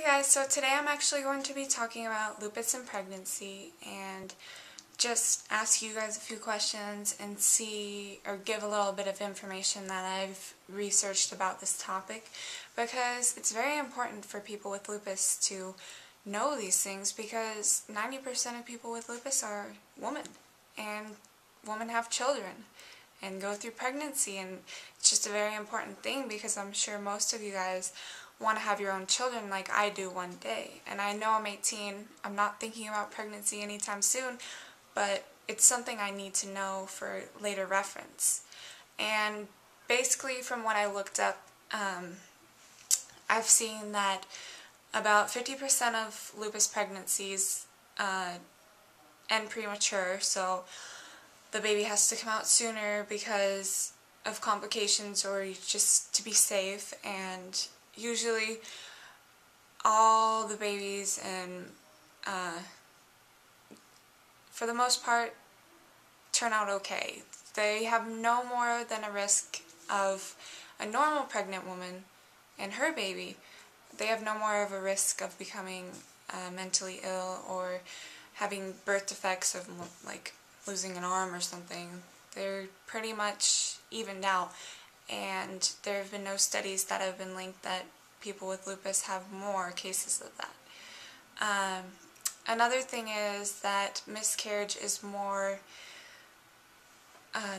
Hey guys, so today I'm actually going to be talking about lupus and pregnancy and just ask you guys a few questions and see or give a little bit of information that I've researched about this topic, because it's very important for people with lupus to know these things, because 90% of people with lupus are women, and women have children and go through pregnancy, and it's just a very important thing because I'm sure most of you guys want to have your own children like I do one day. And I know I'm 18, I'm not thinking about pregnancy anytime soon, but it's something I need to know for later reference. And basically from what I looked up, I've seen that about 50% of lupus pregnancies end premature, so the baby has to come out sooner because of complications or just to be safe. And usually all the babies, and for the most part, turn out okay. They have no more than a risk of a normal pregnant woman and her baby. They have no more of a risk of becoming mentally ill or having birth defects of like losing an arm or something. They're pretty much evened out, and there have been no studies that have been linked that people with lupus have more cases of that. Another thing is that miscarriage is more,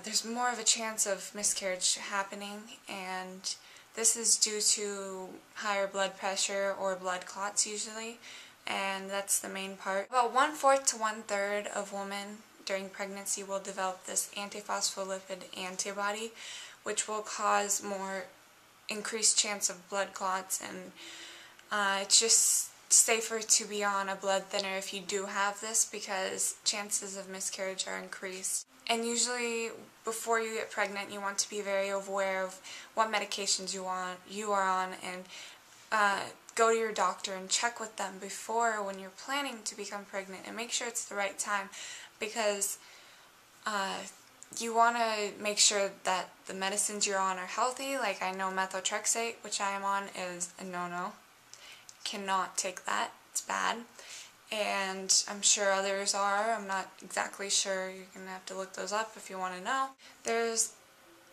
there's more of a chance of miscarriage happening, and this is due to higher blood pressure or blood clots usually, and that's the main part. About 1/4 to 1/3 of women during pregnancy will develop this antiphospholipid antibody, which will cause more increased chance of blood clots, and it's just safer to be on a blood thinner if you do have this, because chances of miscarriage are increased. And usually before you get pregnant, you want to be very aware of what medications you are on, and go to your doctor and check with them before, when you're planning to become pregnant, and make sure it's the right time, because you want to make sure that the medicines you're on are healthy. Like, I know methotrexate, which I am on, is a no-no. Cannot take that. It's bad. And I'm sure others are. I'm not exactly sure. You're going to have to look those up if you want to know. There's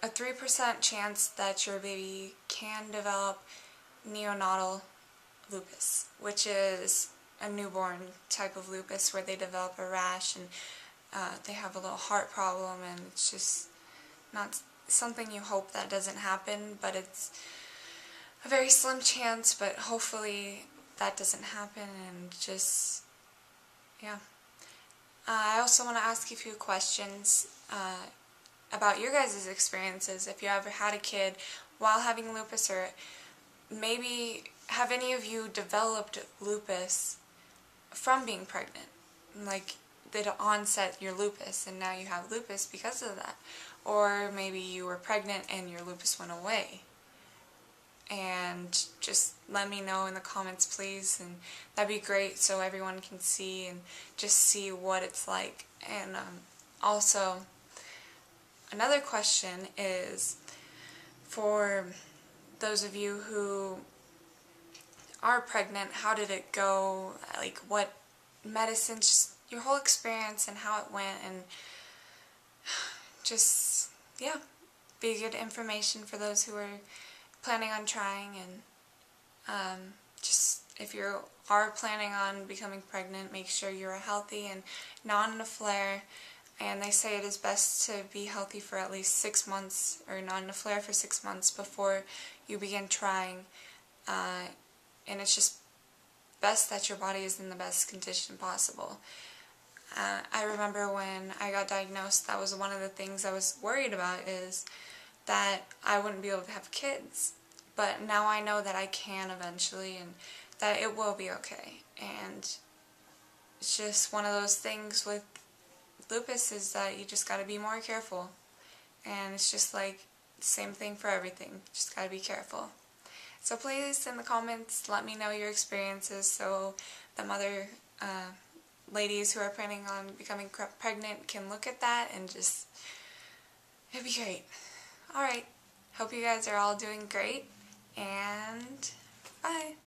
a 3% chance that your baby can develop neonatal lupus, which is a newborn type of lupus where they develop a rash and they have a little heart problem, and it's just not something you hope that doesn't happen, but it's a very slim chance, but hopefully that doesn't happen. And just, yeah. I also want to ask you a few questions about your guys' experiences. If you ever had a kid while having lupus, or maybe have any of you developed lupus from being pregnant? Like, the onset your lupus and now you have lupus because of that. Or maybe you were pregnant and your lupus went away. And just let me know in the comments, please, and that'd be great so everyone can see and just see what it's like. And also, another question is, for those of you who are pregnant, how did it go? Like, what medicines, just your whole experience and how it went, and just, yeah, be good information for those who are planning on trying. And just, if you are planning on becoming pregnant, make sure you're healthy and not in a flare. And they say it is best to be healthy for at least 6 months, or not in a flare for 6 months before you begin trying. And it's just best that your body is in the best condition possible. I remember when I got diagnosed, that was one of the things I was worried about, is that I wouldn't be able to have kids. But now I know that I can eventually, and that it will be okay. And it's just one of those things with lupus, is that you just gotta be more careful. And it's just like the same thing for everything. Just gotta be careful. So please, in the comments, let me know your experiences so the other ladies who are planning on becoming pregnant can look at that, and just, it'd be great. Alright, hope you guys are all doing great, and bye!